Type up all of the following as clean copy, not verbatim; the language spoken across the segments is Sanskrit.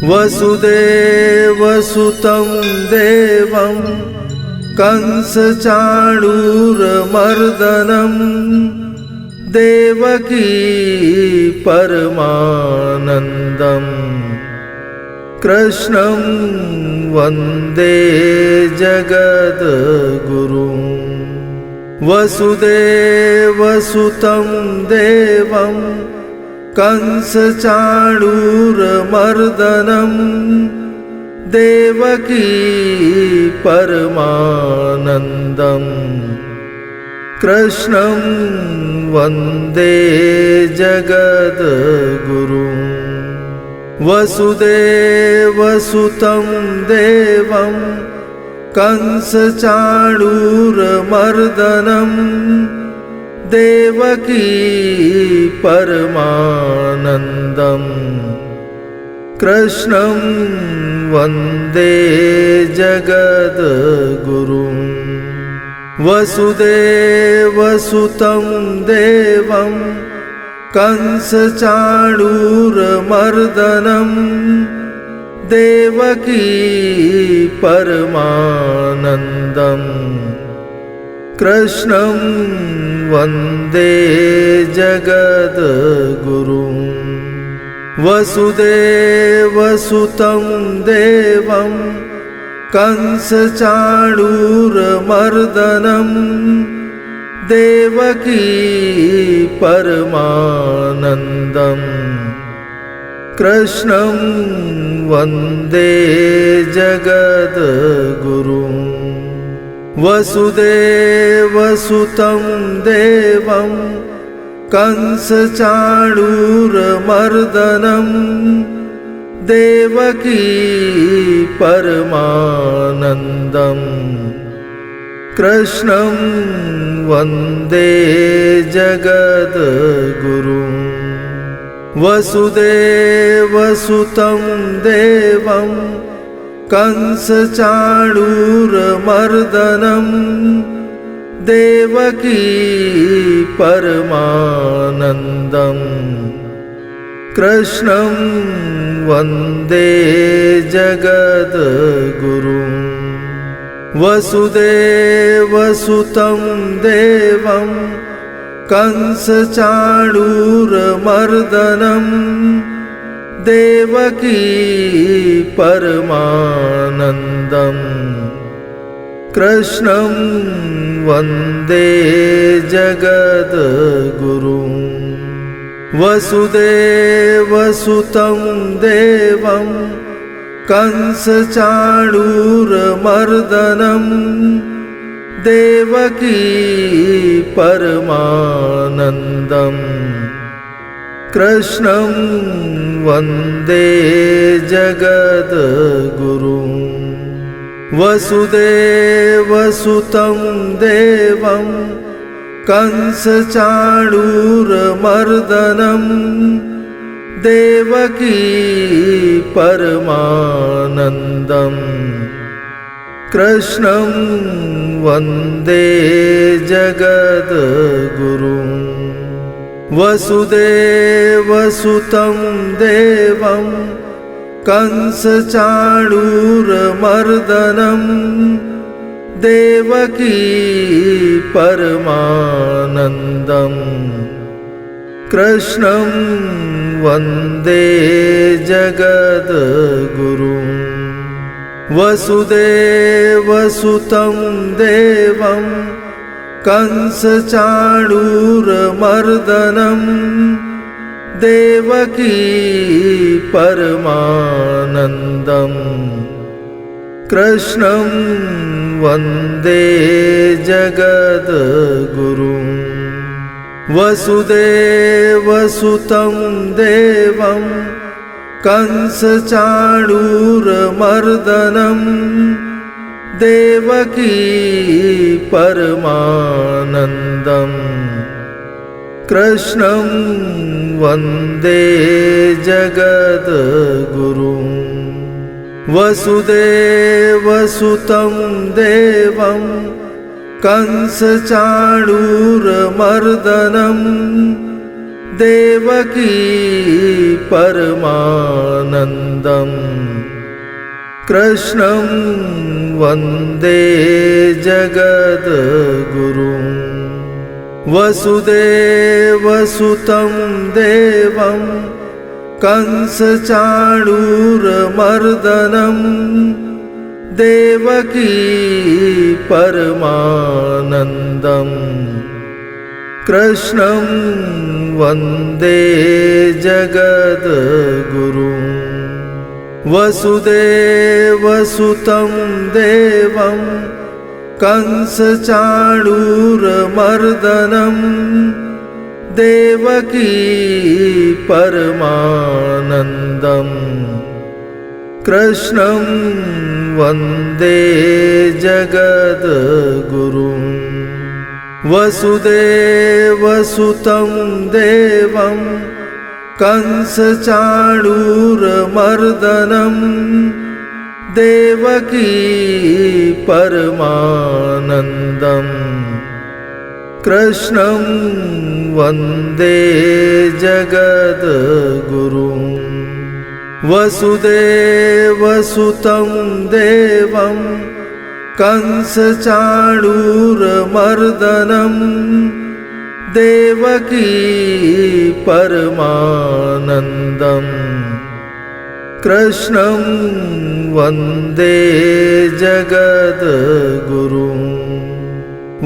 वसुदेवसुतं देवं कंसचाणूरमर्दनं देवकी परमानन्दम् कृष्णं वन्दे जगद्गुरुं। वसुदेवसुतं देवं कंसचाणूरमर्दनं देवकी परमानन्दम् कृष्णं वन्दे जगद्गुरुं। वसुदेवसुतं देवं कंसचाणूरमर्दनं देवकी परमानन्दम् कृष्णं वन्दे जगद्गुरुं। वसुदेवसुतं देवं कंसचाणूरमर्दनं देवकी परमानन्दम् कृष्णं वन्दे जगद्गुरुं। वसुदेवसुतं देवं कंसचाणूरमर्दनं देवकी परमानन्दम् कृष्णं वन्दे जगद्गुरुं। वसुदेवसुतं देवं कंसचाणूरमर्दनं देवकी परमानन्दम् कृष्णं वन्दे जगद्गुरुं। वसुदेवसुतं देवं कंसचाणूरमर्दनं देवकी परमानन्दम् कृष्णं वन्दे जगद्गुरुं। वसुदेवसुतं देवं कंसचाणूरमर्दनं देवकी परमानन्दम् कृष्णं वन्दे जगद्गुरुं। वसुदेवसुतं देवं कंसचाणूरमर्दनं देवकी परमानन्दम् कृष्णं वन्दे जगद्गुरुं। वसुदेवसुतं देवं कंसचाणूरमर्दनं देवकी परमानन्दम् कृष्णं वन्दे जगद्गुरुं। वसुदेवसुतं देवं कंसचाणूरमर्दनं देवकी परमानन्दम् कृष्णं वन्दे जगद्गुरुं। वसुदेवसुतं देवं कंसचाणूरमर्दनं देवकी परमानन्दम् कृष्णं वन्दे जगद्गुरुं। वसुदेवसुतं देवं कंसचाणूरमर्दनं देवकी परमानन्दम् कृष्णं वन्दे जगद्गुरुं। वसुदेवसुतं देवं कंसचाणूरमर्दनं देवकी परमानन्दम् कृष्णं वन्दे जगद्गुरुम् वसुदेवसुतं देवं कंसचाणूरमर्दनं देवकी परमानन्दम् कृष्णं वन्दे जगद्गुरुम् वसुदेवसुतं देवं कंसचाणूरमर्दनं देवकी परमानन्दम् कृष्णं वन्दे जगद्गुरुम् वसुदेवसुतं देवं कंसचाणूरमर्दनं देवकी परमानन्दम् कृष्णं वन्दे जगद्गुरुम् वसुदेवसुतं देवं कंसचाणूरमर्दनं देवकी परमानन्दम् कृष्णं वन्दे जगद्गुरुम्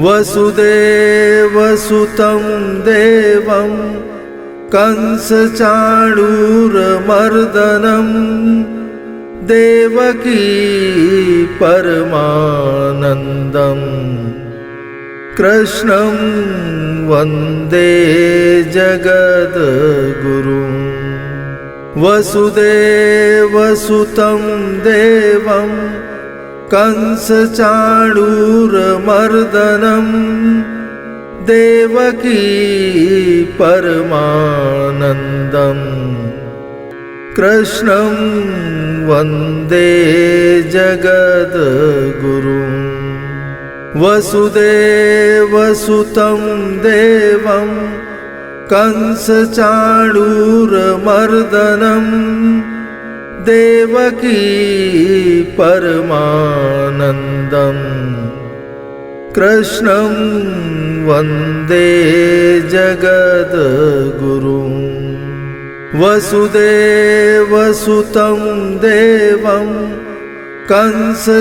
वसुदेवसुतं देवं कंसचाणूरमर्दनं देवकी परमानन्दम् कृष्णं वन्दे जगद्गुरुम् वसुदेवसुतं देवं कंसचाणूरमर्दनं देवकी परमानन्दम् कृष्णं वन्दे जगद्गुरुम् वसुदेवसुतं देवं कंसचाणूरमर्दनं देवकी परमानन्दम् कृष्णं वन्दे जगद्गुरुम् वसुदेवसुतं देवं कंसचाणूरमर्दनं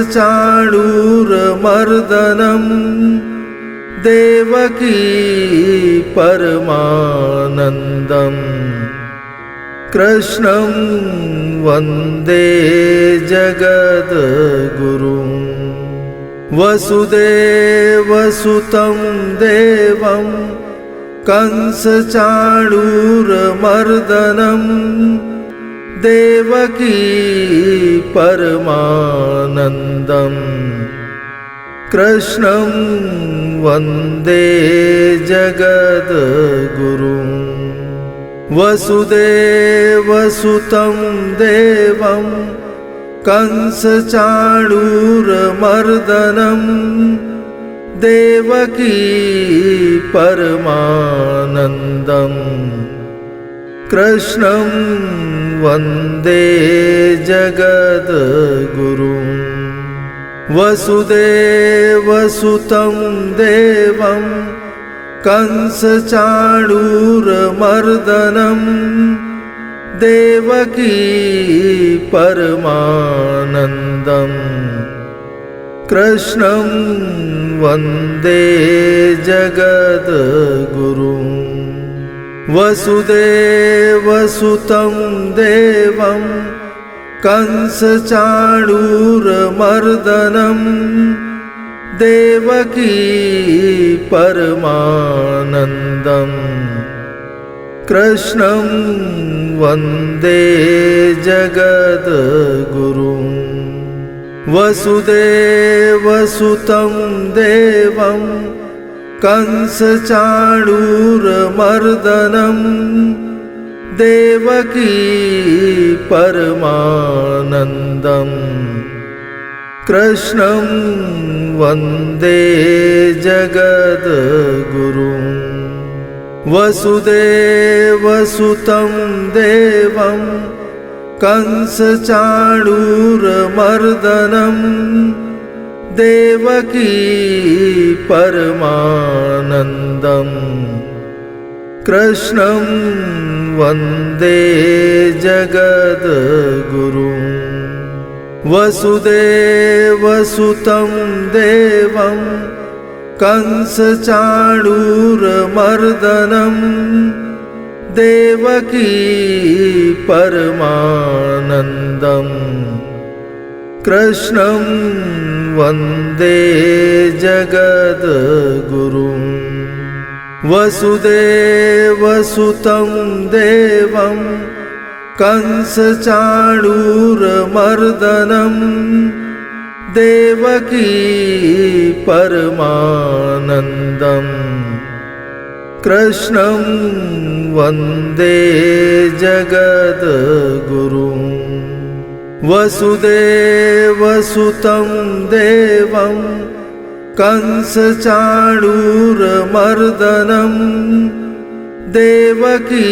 देवकी परमानन्दम् कृष्णं वन्दे जगद्गुरुम् वसुदेवसुतं देवं कंसचाणूरमर्दनं देवकी परमानन्दम् कृष्णं वन्दे जगद्गुरुम् वसुदेवसुतं देवं कंसचाणूरमर्दनं देवकी परमानन्दम् कृष्णं वन्दे जगद्गुरुम् वसुदेवसुतं देवं कंसचाणूरमर्दनं देवकी परमानन्दम् कृष्णं वन्दे जगद्गुरुम् वसुदेवसुतं देवं कंसचाणूरमर्दनं देवकी परमानन्दम् कृष्णं वन्दे जगद्गुरुम् वसुदेवसुतं देवं कंसचाणूरमर्दनं देवकी परमानन्दम् कृष्णं वन्दे जगद्गुरुम् वसुदेवसुतं देवं कंसचाणूरमर्दनं देवकी परमानन्दम् कृष्णं वन्दे जगद्गुरुम् वसुदेवसुतं देवं कंसचाणूरमर्दनं देवकी परमानन्दम् कृष्णं वन्दे जगद्गुरुम् वसुदेवसुतं देवं कंसचाणूरमर्दनं देवकी परमानन्दम् कृष्णं वन्दे जगद्गुरुम् वसुदेवसुतं देवं कंसचाणूरमर्दनं देवकी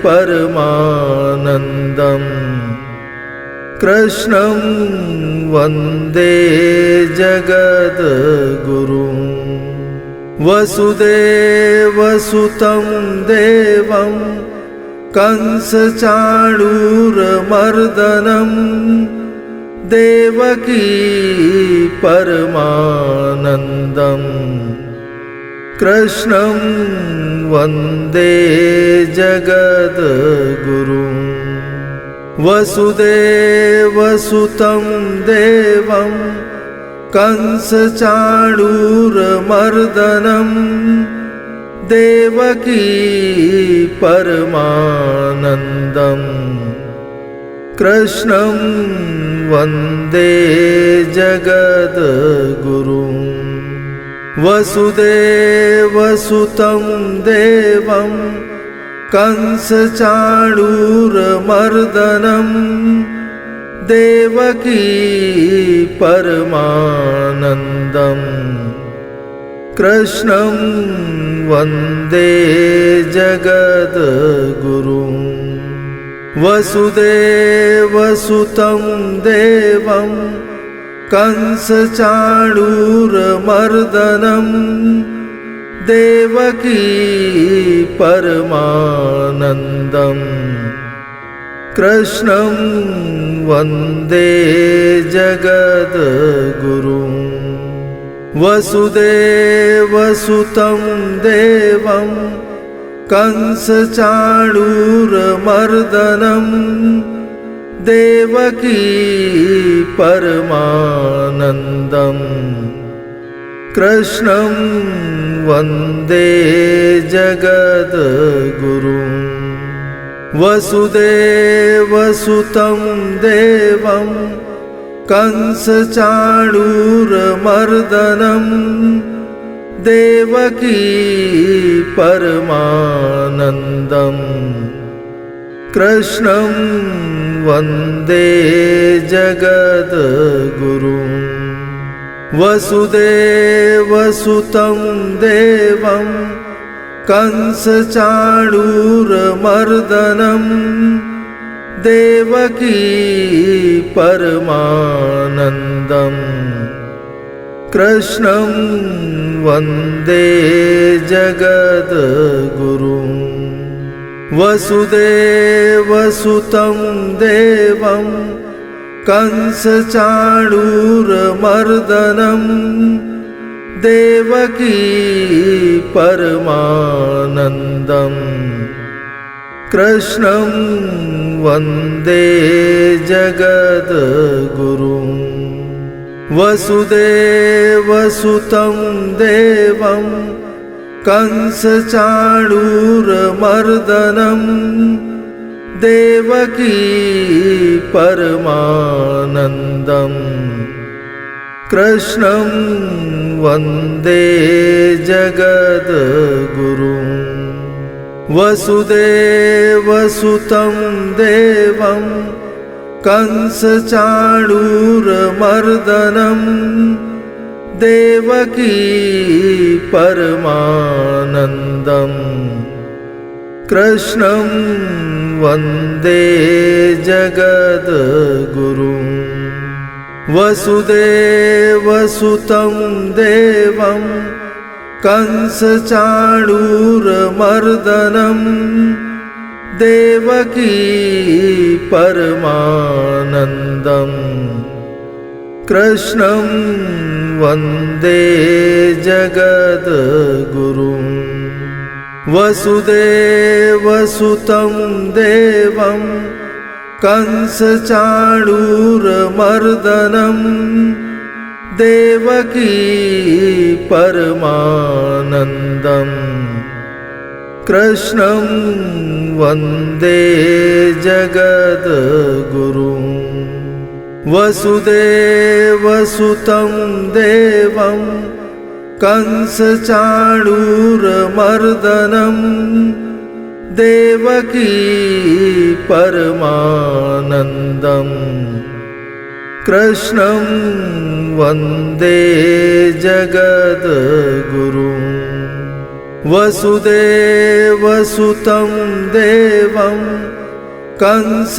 परमानन्दम् कृष्णं वन्दे जगद्गुरुम् वसुदेवसुतं देवं कंसचाणूरमर्दनं देवकी परमानन्दम् कृष्णं वन्दे जगद्गुरुम् वसुदेवसुतं देवं कंसचाणूरमर्दनं देवकी परमानन्दम् कृष्णं वन्दे जगद्गुरुम् वसुदेवसुतं देवं कंसचाणूरमर्दनं देवकी परमानन्दम् कृष्णं वन्दे जगद्गुरुम् वसुदेवसुतं देवं कंसचाणूरमर्दनं देवकी परमानन्दम् कृष्णं वन्दे जगद्गुरुम् वसुदेवसुतं देवं कंसचाणूरमर्दनं देवकी परमानन्दम् कृष्णं वन्दे जगद्गुरुम् वसुदेवसुतं देवं कंसचाणूरमर्दनं देवकी परमानन्दम् कृष्णं वन्दे जगद्गुरुम् वसुदेवसुतं देवं कंसचाणूरमर्दनं देवकी परमानन्दम् कृष्णं वन्दे जगद्गुरुम् वसुदेवसुतं देवं कंसचाणूरमर्दनं देवकी परमानन्दम् कृष्णं वन्दे जगद्गुरुम् वसुदेवसुतं देवं कंसचाणूरमर्दनं देवकी परमानन्दम् कृष्णं वन्दे जगद्गुरुम् वसुदेवसुतं देवं कंसचाणूरमर्दनं देवकी परमानन्दम् कृष्णं वन्दे जगद्गुरुं वसुदेवसुतं देवं कंसचाणूरमर्दनं देवकी परमानन्दम् कृष्णं वन्दे जगद्गुरुं वसुदेवसुतं देवं कंसचाणूरमर्दनं देवकी परमानन्दम् कृष्णं वन्दे जगद्गुरुं वसुदेवसुतं देवं कंसचाणूरमर्दनं देवकी परमानन्दम् कृष्णं वन्दे जगद्गुरुं वसुदेवसुतं देवं कंसचाणूरमर्दनं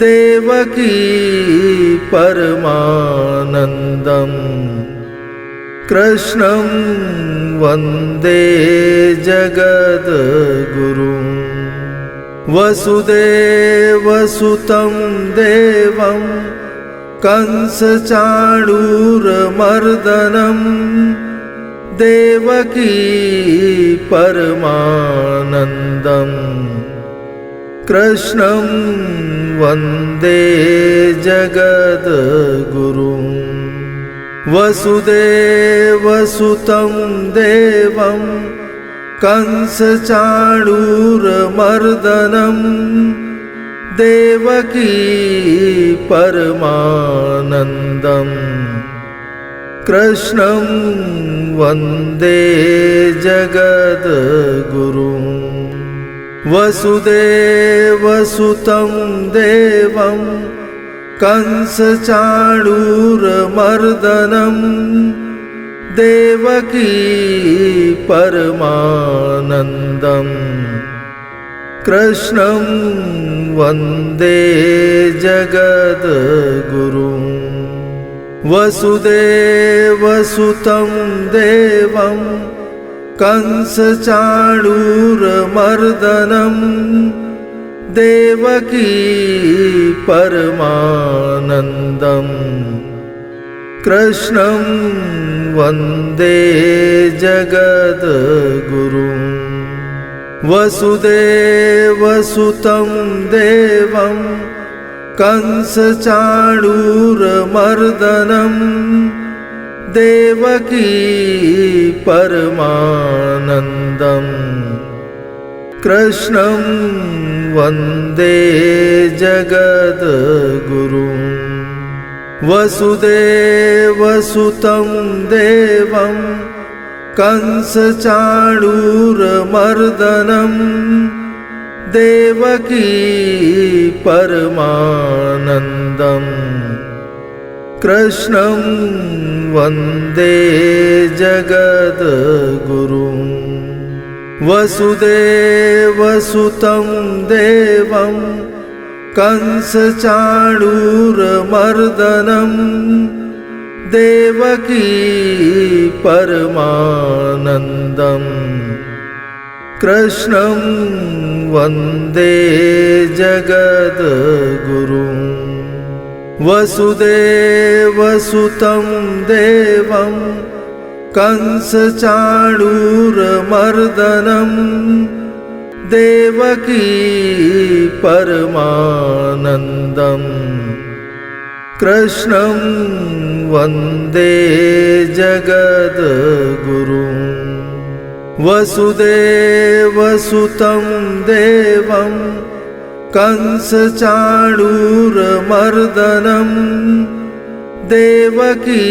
देवकी परमानन्दम् कृष्णं वन्दे जगद्गुरुं वसुदेवसुतं देवं कंसचाणूरमर्दनं देवकी परमानन्दम् कृष्णं वन्दे जगद्गुरुं वसुदेवसुतं देवं कंसचाणूरमर्दनं देवकी परमानन्दम् कृष्णं वन्दे जगद्गुरुं वसुदेवसुतं देवं कंसचाणूरमर्दनं देवकी परमानन्दम् कृष्णं वन्दे जगद्गुरुं वसुदेवसुतं देवं कंसचाणूरमर्दनं देवकी परमानन्दम् कृष्णं वन्दे जगद्गुरुं वसुदेवसुतं देवं कंसचाणूरमर्दनं देवकी परमानन्दम् कृष्णं वन्दे जगद्गुरुं वसुदेवसुतं देवं कंसचाणूरमर्दनं देवकी परमानन्दम् कृष्णं वन्दे जगद्गुरुं वसुदेवसुतं देवं कंसचाणूरमर्दनं देवकी परमानन्दम् कृष्णं वन्दे जगद्गुरुं वसुदेवसुतं देवं कंसचाणूरमर्दनं देवकी परमानन्दम् कृष्णं वन्दे जगद्गुरुं वसुदेवसुतं देवं कंसचाणूरमर्दनं देवकी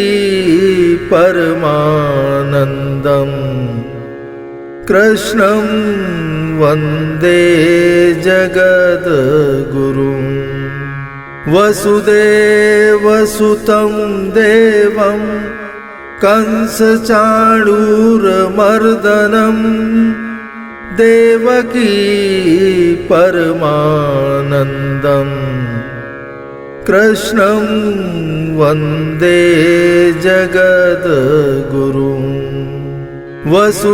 परमानन्दम् कृष्णं वन्दे जगद्गुरुं वसुदेवसुतं देवं कंसचाणूरमर्दनं देवकी परमानन्दम् कृष्णं वन्दे जगद्गुरुं वसुदेवसुतं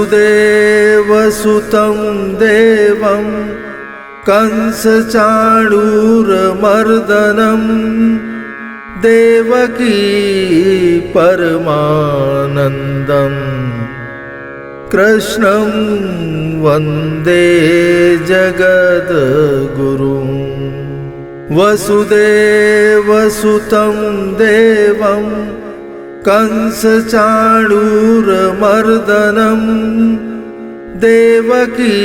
देवं कंसचाणूरमर्दनं देवकी परमानन्दम् कृष्णं वन्दे जगद्गुरुं वसुदेवसुतं देवं कंसचाणूरमर्दनं देवकी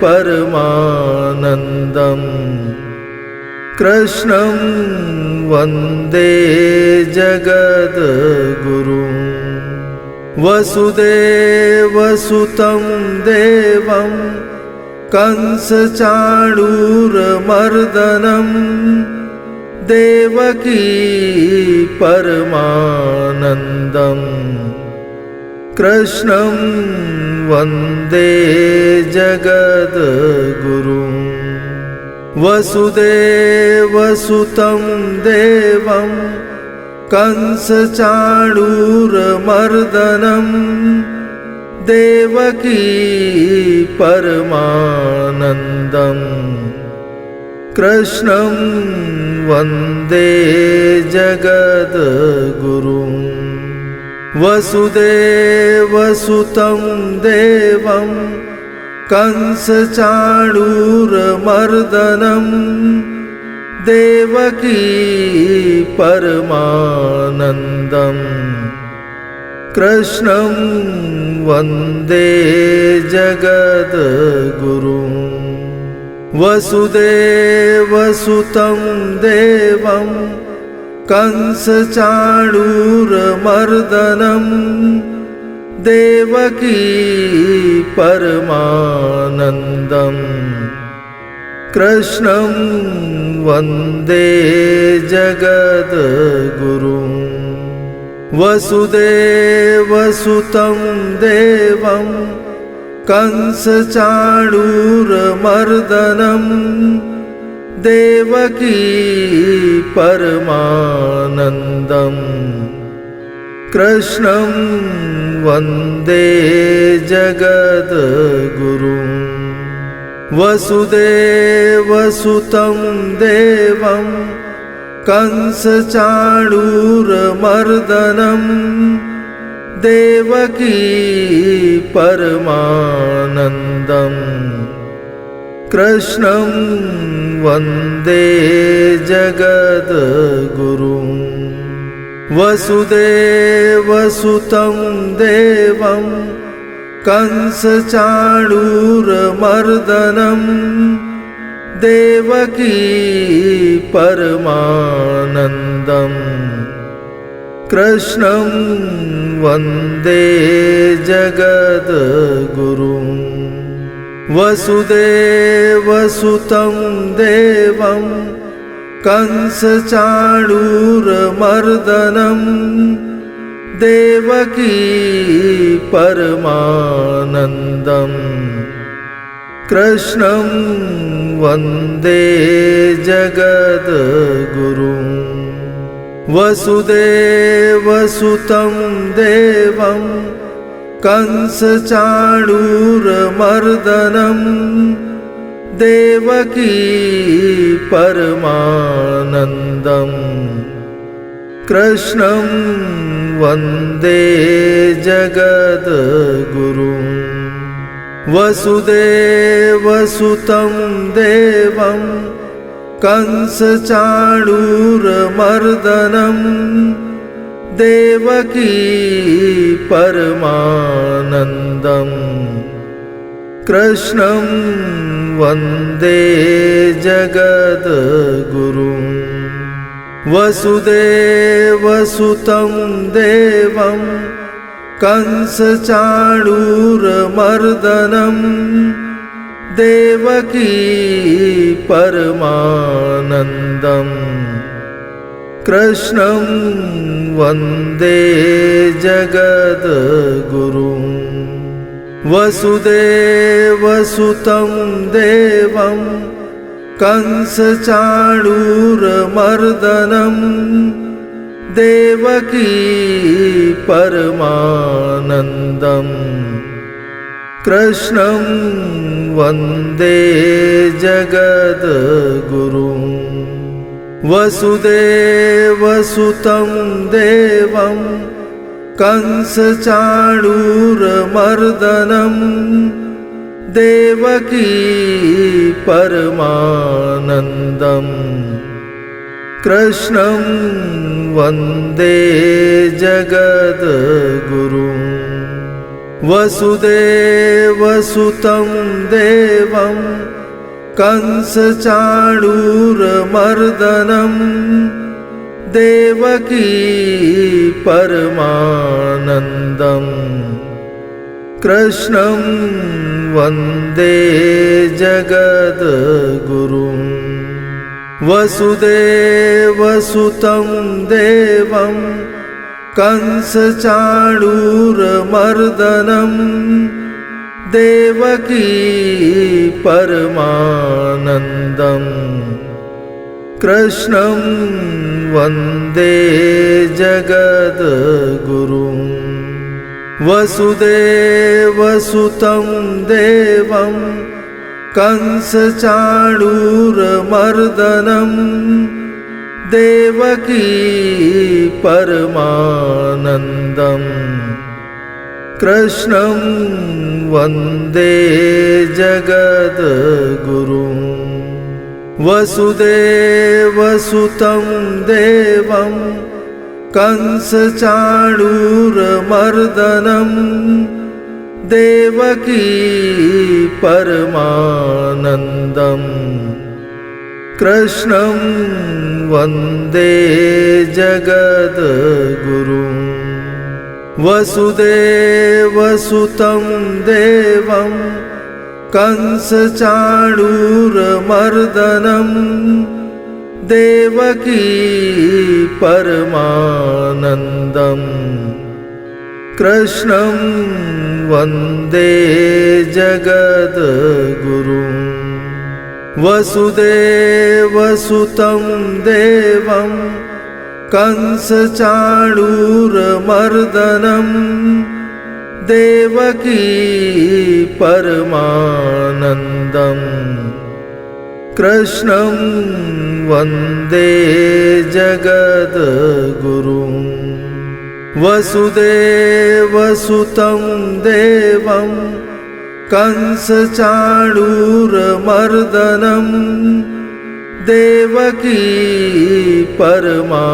परमानन्दम् कृष्णं वन्दे जगद्गुरुं वसुदेवसुतं देवं कंसचाणूरमर्दनं देवकी परमानन्दम् कृष्णं वन्दे जगद्गुरुं वसुदेवसुतं देवं कंसचाणूरमर्दनं देवकी परमानन्दम् कृष्णं वन्दे जगद्गुरुं वसुदेवसुतं देवं कंसचाणूरमर्दनं देवकी परमानन्दम् कृष्णं वन्दे जगद्गुरुं वसुदेवसुतं देवं कंसचाणूरमर्दनं देवकी परमानन्दम् कृष्णं वन्दे जगद्गुरुं वसुदेवसुतं देवं कंसचाणूरमर्दनं देवकी परमानन्दम् कृष्णं वन्दे जगद्गुरुं वसुदेवसुतं देवं कंसचाणूरमर्दनं देवकी परमानन्दम् कृष्णं वन्दे जगद्गुरुं वसुदेवसुतं देवं कंसचाणूरमर्दनं देवकी परमानन्दम् कृष्णं वन्दे जगद्गुरुं वसुदेवसुतं देवं कंसचाणूरमर्दनं देवकी परमानन्दम् कृष्णं वन्दे जगद्गुरुं वसुदेवसुतं देवं कंसचाणूरमर्दनं देवकी परमानन्दम् कृष्णं वन्दे जगद्गुरुं वसुदेवसुतं देवं कंसचाणूरमर्दनं देवकी परमानन्दम् कृष्णं वन्दे जगद्गुरुं वसुदेवसुतं देवं कंसचाणूरमर्दनं देवकी परमानन्दम् कृष्णं वन्दे जगद्गुरुं वसुदेवसुतं देवं कंसचाणूरमर्दनं देवकी परमानन्दम् कृष्णं वन्दे जगद्गुरुं वसुदेवसुतं देवं कंसचाणूरमर्दनं देवकी परमानन्दम् कृष्णं वन्दे जगद्गुरुं वसुदेवसुतं देवं कंसचाणूरमर्दनं देवकी परमानन्दम् कृष्णं वन्दे जगद्गुरुं वसुदेवसुतं देवं कंसचाणूरमर्दनं देवकी परमानन्दम् कृष्णं वन्दे जगद्गुरुं वसुदेवसुतं देवं कंसचाणूरमर्दनं देवकी परमानन्दम् कृष्णं वन्दे जगद्गुरुं वसुदेवसुतं देवं कंसचाणूरमर्दनं देवकी परमानन्दम् कृष्णं वन्दे जगद्गुरुं वसुदेवसुतं देवं कंसचाणूरमर्दनं देवकी परमानन्दम् कृष्णं वन्दे जगद्गुरुं वसुदेवसुतं देवं कंसचाणूरमर्दनं देवकी परमानन्दम् कृष्णं वन्दे जगद्गुरुं वसुदेवसुतं देवं कंसचाणूरमर्दनं देवकी परमानन्दम्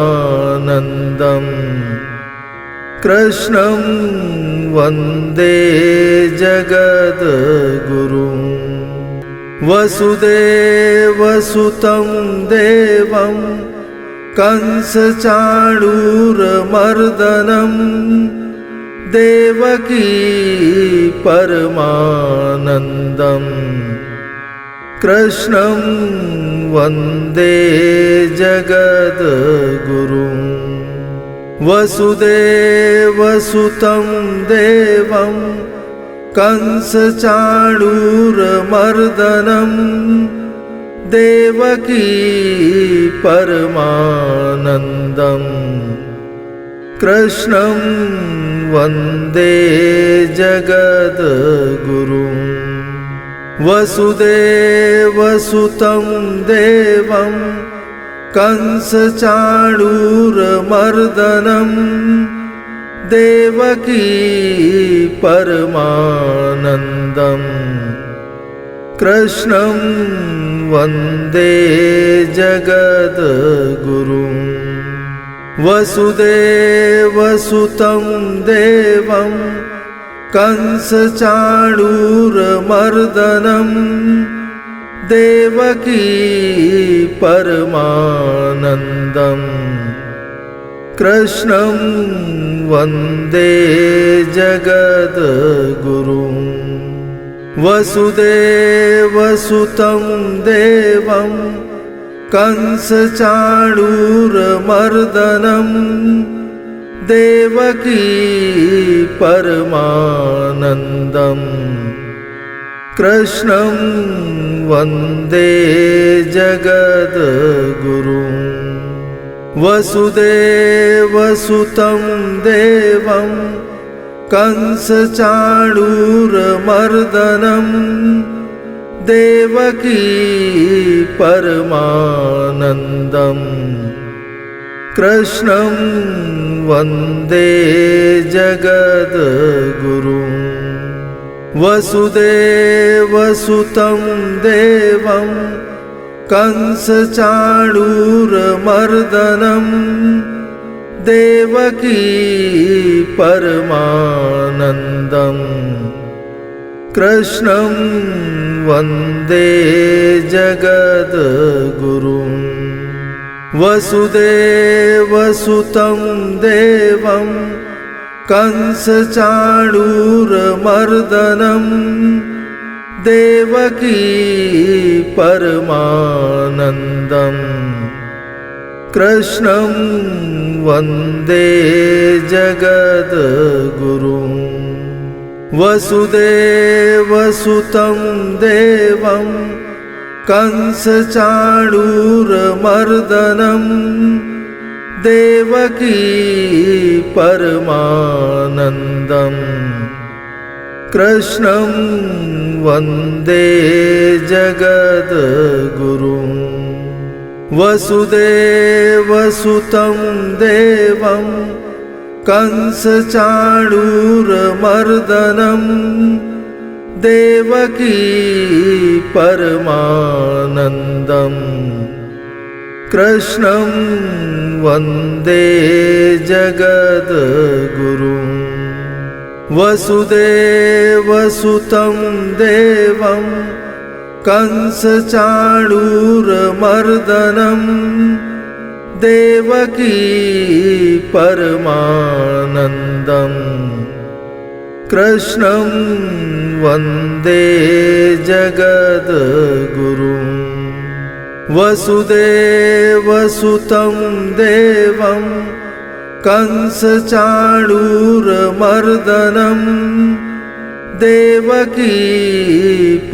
कृष्णं वन्दे जगद्गुरुं वसुदेवसुतं देवं कंसचाणूरमर्दनं देवकी परमानन्दम् कृष्णं वन्दे जगद्गुरुं वसुदेवसुतं देवं कंसचाणूरमर्दनं देवकी परमानन्दम् कृष्णं वन्दे जगद्गुरुं वसुदेवसुतं देवं कंसचाणूरमर्दनं देवकी परमानन्दम् कृष्णं वन्दे जगद्गुरुं वसुदेवसुतं देवं कंसचाणूरमर्दनं देवकी परमानन्दम् कृष्णं वन्दे जगद्गुरुं वसुदेवसुतं देवं कंसचाणूरमर्दनं देवकी परमानन्दम् कृष्णं वन्दे जगद्गुरुं। वसुदेवसुतं देवं कंसचाणूरमर्दनं देवकी परमानन्दम् कृष्णं वन्दे जगद्गुरुं। वसुदेवसुतं देवं कंसचाणूरमर्दनं देवकी परमानन्दम् कृष्णं वन्दे जगद्गुरुं। वसुदेवसुतं देवं कंसचाणूरमर्दनं देवकी परमानन्दम् कृष्णं वन्दे जगद्गुरुं। वसुदेवसुतं देवं कंसचाणूरमर्दनं देवकी परमानन्दम् कृष्णं वन्दे जगद्गुरुं। वसुदेवसुतं देवं कंसचाणूरमर्दनं देवकी परमानन्दम् कृष्णं वन्दे जगद्गुरुं। वसुदेवसुतं देवं कंसचाणूरमर्दनं देवकी परमानन्दम् कृष्णं वन्दे जगद्गुरुं। वसुदेवसुतं देवं कंसचाणूरमर्दनं देवकी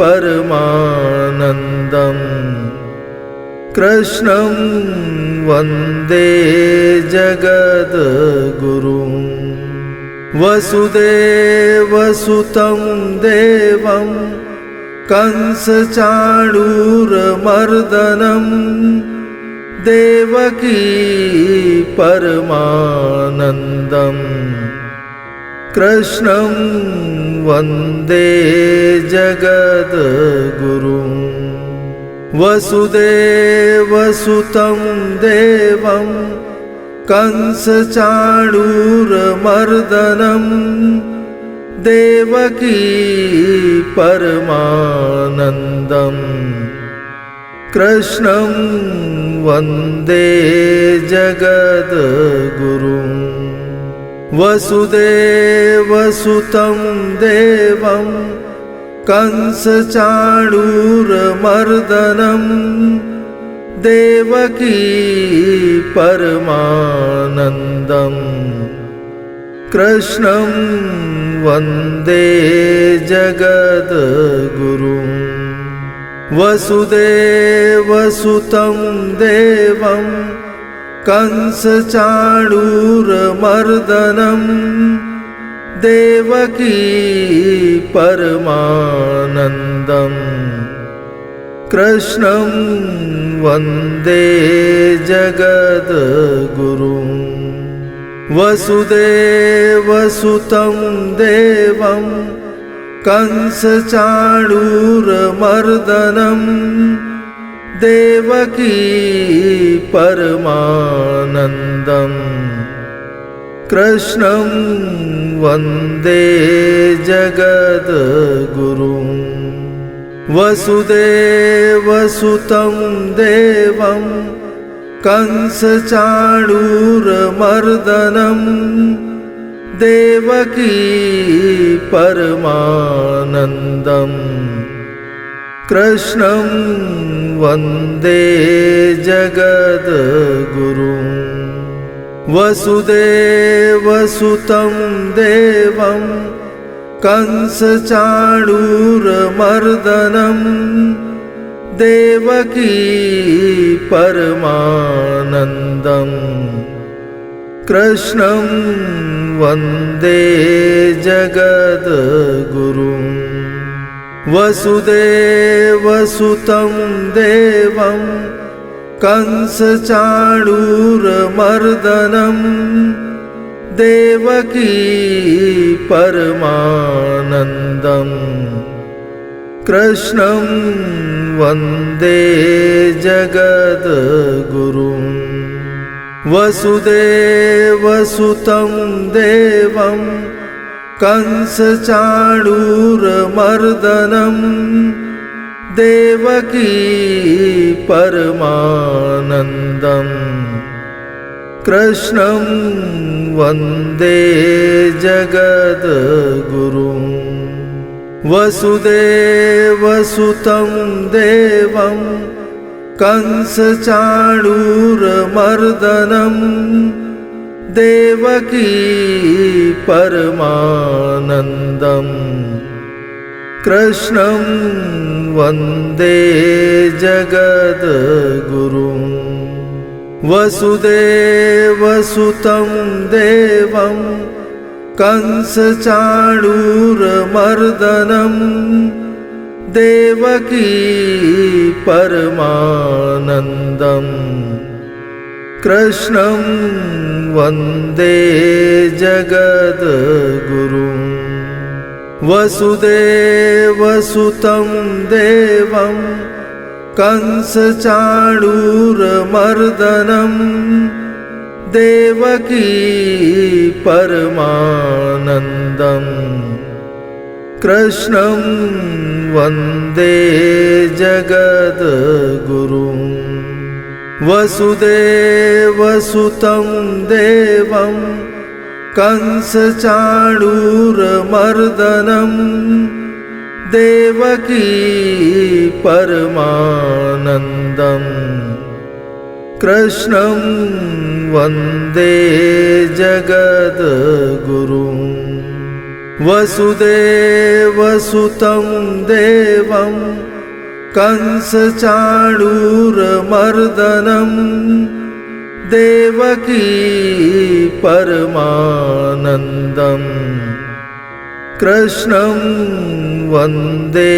परमानन्दम् कृष्णं वन्दे जगद्गुरुं। वसुदेवसुतं देवं कंसचाणूरमर्दनं देवकी परमानन्दम् कृष्णं वन्दे जगद्गुरुं। वसुदेवसुतं देवं कंसचाणूरमर्दनं देवकी परमानन्दम् कृष्णं वन्दे जगद्गुरुं। वसुदेवसुतं देवं कंसचाणूरमर्दनं देवकी परमानन्दम् कृष्णं वन्दे जगद्गुरुं। वसुदेवसुतं देवं कंसचाणूरमर्दनं देवकी परमानन्दम् कृष्णं वन्दे जगद्गुरुं। वसुदेवसुतं देवं कंसचाणूरमर्दनं देवकी परमानन्दम् कृष्णं वन्दे जगद्गुरुं। वसुदेवसुतं देवं कंसचाणूरमर्दनं देवकी परमानन्दम् कृष्णं वन्दे जगद्गुरुं वसुदेवसुतं देवं कंसचाणूरमर्दनं देवकी परमानन्दम् कृष्णं वन्दे जगद्गुरुं वसुदेवसुतं देवं कंसचाणूरमर्दनं देवकी परमानन्दम् कृष्णं वन्दे जगद्गुरुं वसुदेवसुतं देवं कंसचाणूरमर्दनं देवकी परमानन्दम् कृष्णं वन्दे जगद्गुरुं वसुदेवसुतं देवं कंसचाणूरमर्दनं देवकी परमानन्दम् कृष्णं वन्दे जगद्गुरुं वसुदेवसुतं देवं कंसचाणूरमर्दनं देवकी परमानन्दम् कृष्णं वन्दे जगद्गुरुं वसुदेवसुतं देवं कंसचाणूरमर्दनं देवकी परमानन्दम् कृष्णं वन्दे जगद्गुरुं वसुदेवसुतं देवं कंसचाणूरमर्दनं देवकी परमानन्दम् कृष्णं वन्दे जगद्गुरुं वसुदेवसुतं देवं कंसचाणूरमर्दनं देवकी परमानन्दम् कृष्णं वन्दे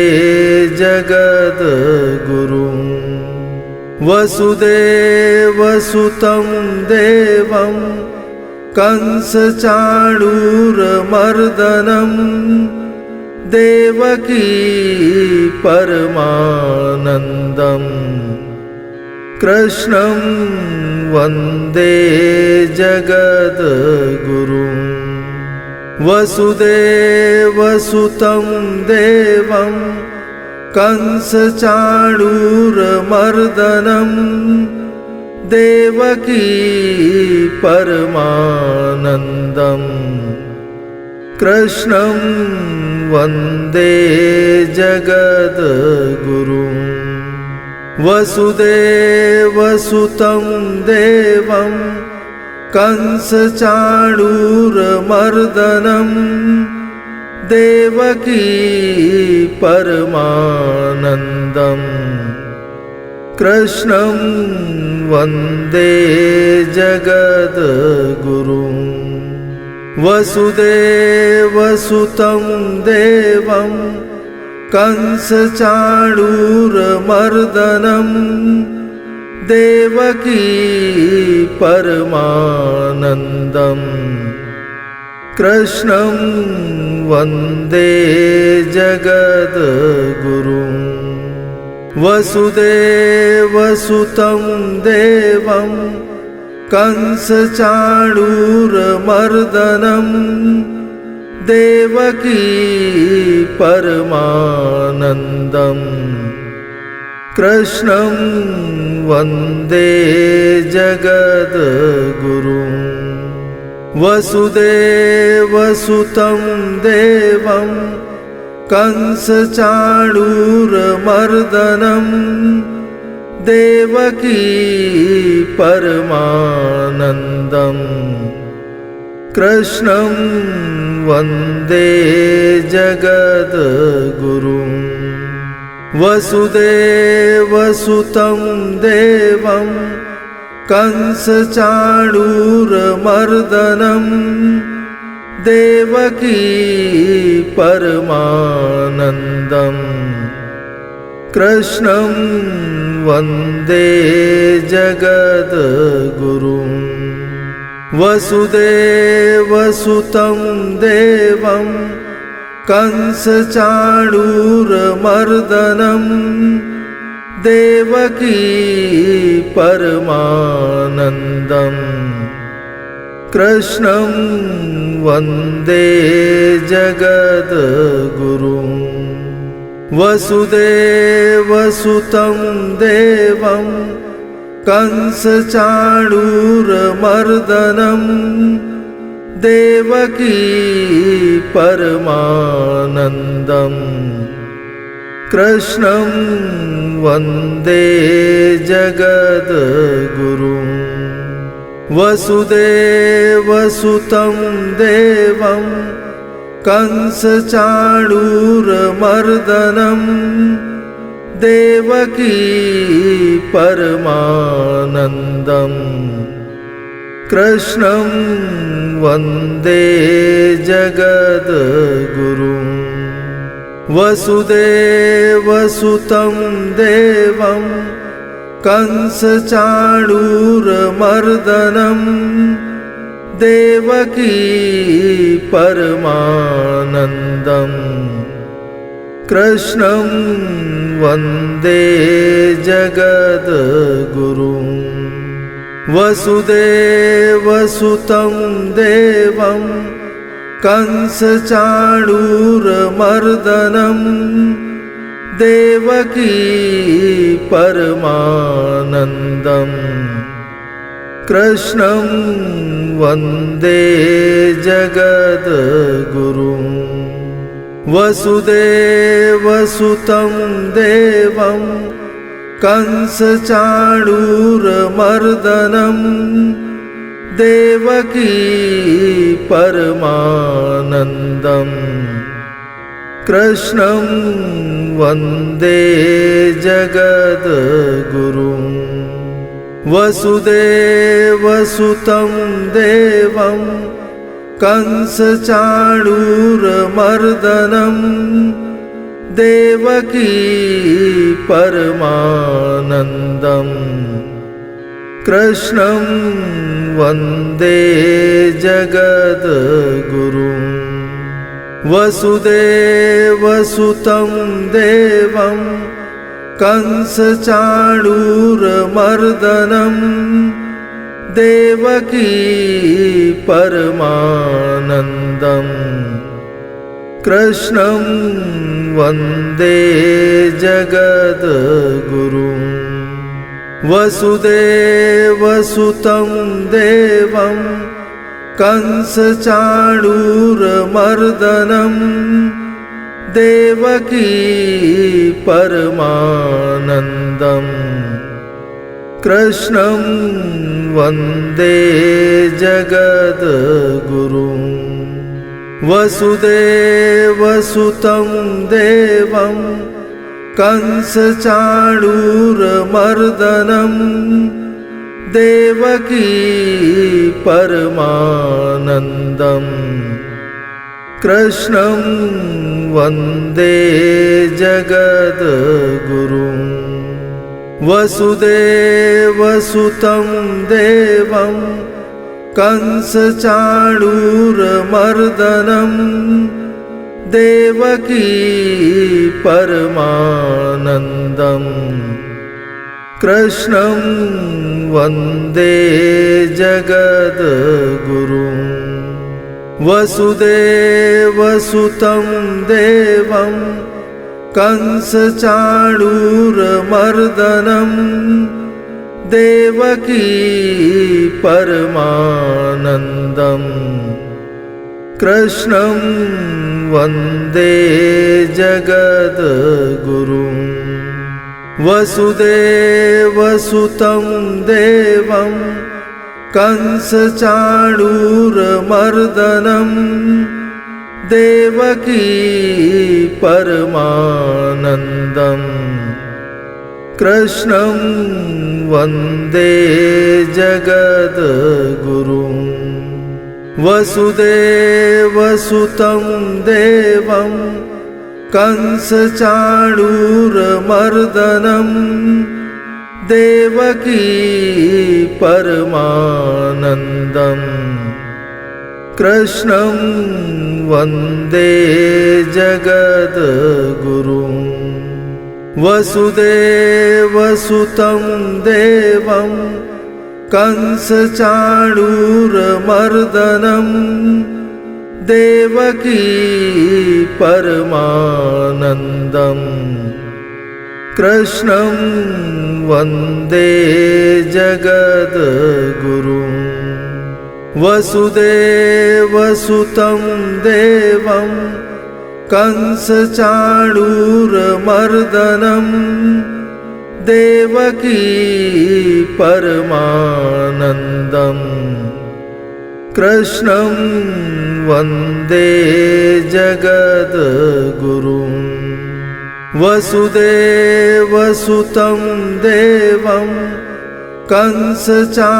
जगद्गुरुं वसुदेवसुतं देवं कंसचाणूरमर्दनं देवकी परमानन्दम् कृष्णं वन्दे जगद्गुरुं वसुदेवसुतं देवं कंसचाणूरमर्दनं देवकी परमानन्दम् कृष्णं वन्दे जगद्गुरुं वसुदेवसुतं देवं कंसचाणूरमर्दनं देवकी परमानन्दम् कृष्णं वन्दे जगद्गुरुं वसुदेवसुतं देवं कंसचाणूरमर्दनं देवकी परमानन्दम् कृष्णं वन्दे जगद्गुरुं वसुदेवसुतं देवं कंसचाणूरमर्दनं देवकी परमानन्दम् कृष्णं वन्दे जगद्गुरुं वसुदेवसुतं देवं कंसचाणूरमर्दनं देवकी परमानन्दम् कृष्णं वन्दे जगद्गुरुम् वसुदेवसुतं देवं कंसचाणूरमर्दनं देवकी परमानन्दम् कृष्णं वन्दे जगद्गुरुम् वसुदेवसुतं देवं कंसचाणूरमर्दनं देवकी परमानन्दम् कृष्णं वन्दे जगद्गुरुम् वसुदेवसुतं देवं कंसचाणूरमर्दनं देवकी परमानन्दम् कृष्णं वन्दे जगद्गुरुम् वसुदेवसुतं देवं कंसचाणूरमर्दनं देवकी परमानन्दम् कृष्णं वन्दे जगद्गुरुम् वसुदेवसुतं देवं कंसचाणूरमर्दनं देवकी परमानन्दम् कृष्णं वन्दे जगद्गुरुम् वसुदेवसुतं देवं कंसचाणूरमर्दनं देवकी परमानन्दम् कृष्णं वन्दे जगद्गुरुम् वसुदेवसुतं देवं कंसचाणूरमर्दनं देवकी परमानन्दम् कृष्णं वन्दे जगद्गुरुम् वसुदेवसुतं देवं कंसचाणूरमर्दनं देवकी परमानन्दम् कृष्णं वन्दे जगद्गुरुम् वसुदेवसुतं देवं कंसचाणूरमर्दनं देवकी परमानन्दम् कृष्णं वन्दे जगद्गुरुम् वसुदेवसुतं देवं कंसचाणूरमर्दनं देवकी परमानन्दम् कृष्णं वन्दे जगद्गुरुम् वसुदेवसुतं देवं कंसचाणूरमर्दनं देवकी परमानन्दम् कृष्णं वन्दे जगद्गुरुम् वसुदेवसुतं देवं कंसचाणूरमर्दनं देवकी परमानन्दम् कृष्णं वन्दे जगद्गुरुम् वसुदेवसुतं देवं कंसचाणूरमर्दनं देवकी परमानन्दम् कृष्णं वन्दे जगद्गुरुं वसुदेवसुतं देवं कंसचाणूरमर्दनं देवकी परमानन्दम् कृष्णं वन्दे जगद्गुरुं वसुदेवसुतं देवं कंसचाणूरमर्दनं देवकी परमानन्दम् कृष्णं वन्दे जगद्गुरुं वसुदेवसुतं देवं कंसचाणूरमर्दनं देवकी परमानन्दम् कृष्णं वन्दे जगद्गुरुं वसुदेवसुतं देवं कंसचाणूरमर्दनं देवकी परमानन्दम् कृष्णं वन्दे जगद्गुरुं वसुदेवसुतं देवं कंसचाणूरमर्दनं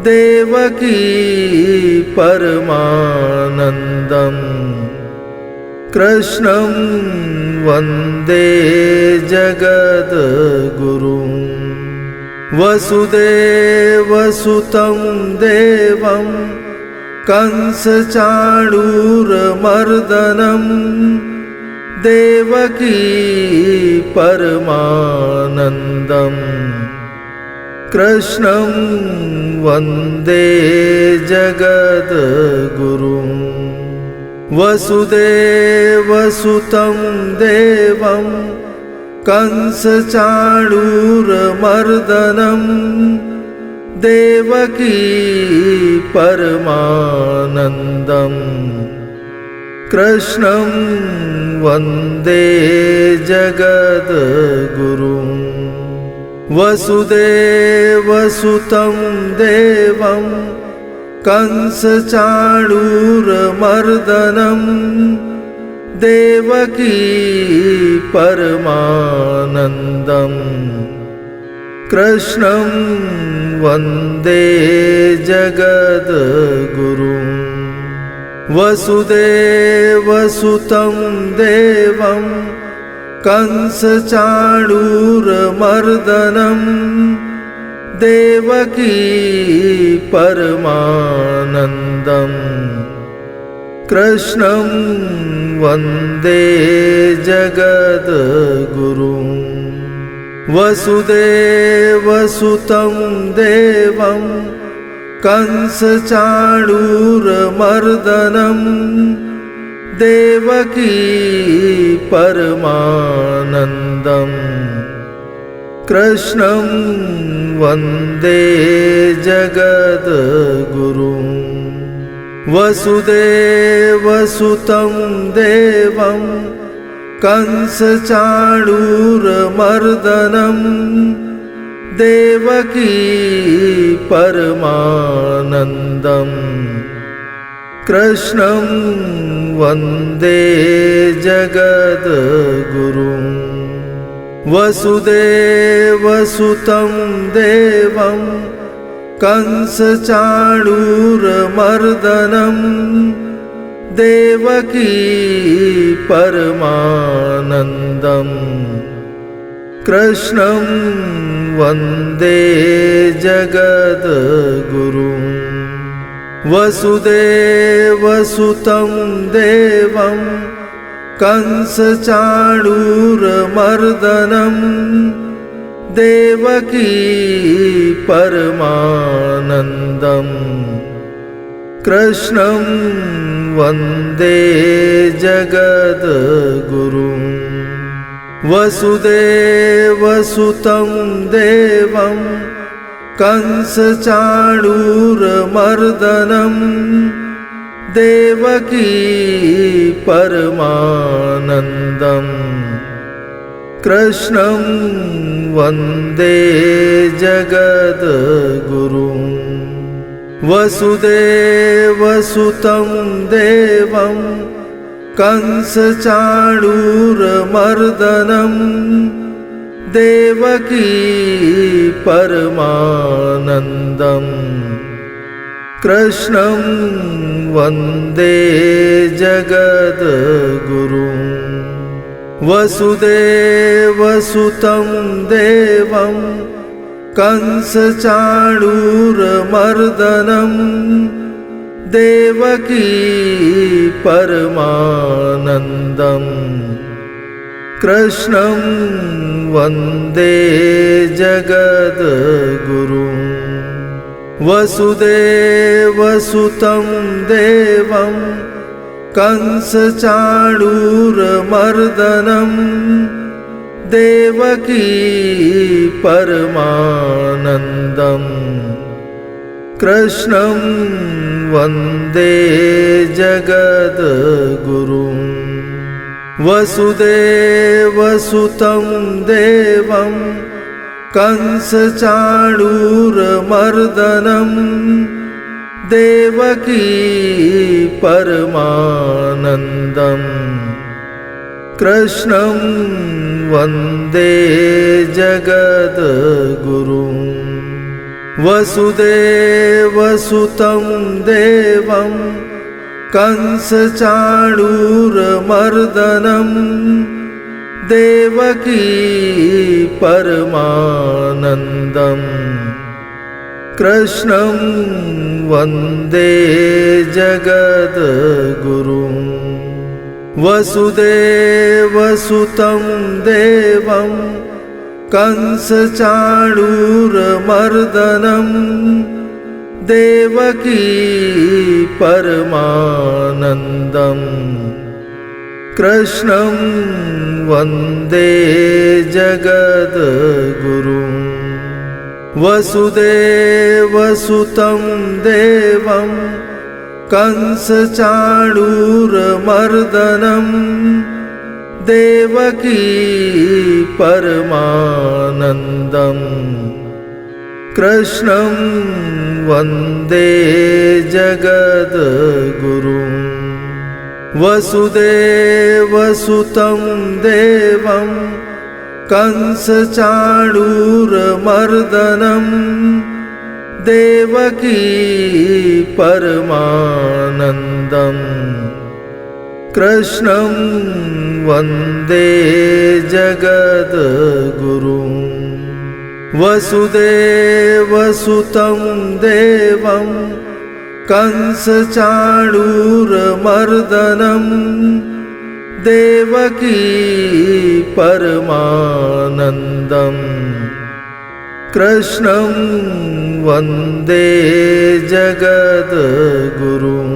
देवकी परमानन्दम् कृष्णं वन्दे जगद्गुरुं वसुदेवसुतं देवं कंसचाणूरमर्दनं देवकी परमानन्दम् कृष्णं वन्दे जगद्गुरुं वसुदेवसुतं देवं कंसचाणूरमर्दनं देवकी परमानन्दम् कृष्णं वन्दे जगद्गुरुं वसुदेवसुतं देवं कंसचाणूरमर्दनं देवकी परमानन्दम् कृष्णं वन्दे जगद्गुरुं वसुदेवसुतं देवं कंसचाणूरमर्दनं देवकी परमानन्दम् कृष्णं वन्दे जगद्गुरुं वसुदेवसुतं देवं कंसचाणूरमर्दनं देवकी परमानन्दम् कृष्णं वन्दे जगद्गुरुं वसुदेवसुतं देवं कंसचाणूरमर्दनं देवकी परमानन्दम् कृष्णं वन्दे जगद्गुरुं वसुदेवसुतं देवं कंसचाणूरमर्दनं देवकी परमानन्दम् कृष्णं वन्दे जगद्गुरुं वसुदेवसुतं देवं कंसचाणूरमर्दनं देवकी परमानन्दम् कृष्णं वन्दे जगद्गुरुं वसुदेवसुतं देवं कंसचाणूरमर्दनं देवकी परमानन्दम् कृष्णं वन्दे जगद्गुरुं। वसुदेवसुतं देवं कंसचाणूरमर्दनं देवकी परमानन्दम् कृष्णं वन्दे जगद्गुरुं। वसुदेवसुतं देवं कंसचाणूरमर्दनं देवकी परमानन्दम् कृष्णं वन्दे जगद्गुरुं। वसुदेवसुतं देवं कंसचाणूरमर्दनं देवकी परमानन्दम् कृष्णं वन्दे जगद्गुरुं। वसुदेवसुतं देवं कंसचाणूरमर्दनं देवकी परमानन्दम् कृष्णं वन्दे जगद्गुरुं। वसुदेवसुतं देवं कंसचाणूरमर्दनं देवकी परमानन्दम् कृष्णं वन्दे जगद्गुरुं। वसुदेवसुतं देवं कंसचाणूरमर्दनं देवकी परमानन्दम् कृष्णं वन्दे जगद्गुरुं। वसुदेवसुतं देवं कंसचाणूरमर्दनं देवकी परमानन्दम् कृष्णं वन्दे जगद्गुरुं। वसुदेवसुतं देवं कंसचाणूरमर्दनं देवकी परमानन्दम् कृष्णं वन्दे जगद्गुरुं। वसुदेवसुतं देवं कंसचाणूरमर्दनं देवकी परमानन्दम् कृष्णं वन्दे जगद्गुरुं।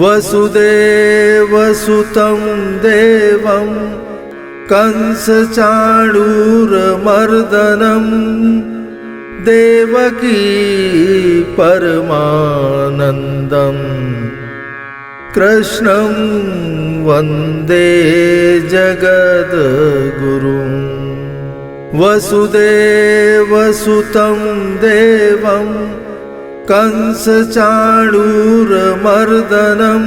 वसुदेवसुतं देवं कंसचाणूरमर्दनं देवकी परमानन्दम् कृष्णं वन्दे जगद्गुरुं। वसुदेवसुतं देवं कंसचाणूरमर्दनं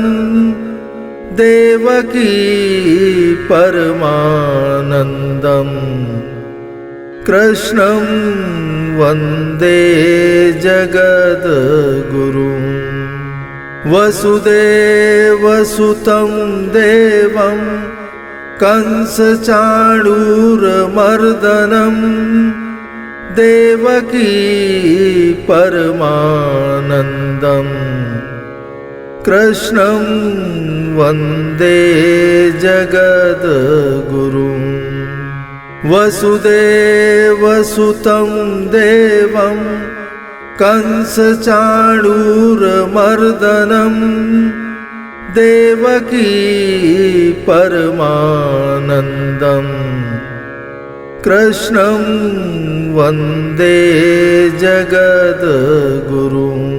देवकी परमानन्दम् कृष्णं वन्दे जगद्गुरुं। वसुदेवसुतं देवं कंसचाणूरमर्दनं देवकी परमानन्दम् कृष्णं वन्दे जगद्गुरुं। वसुदेवसुतं देवं कंसचाणूरमर्दनं देवकी परमानन्दं कृष्णं वन्दे जगद्गुरुम्।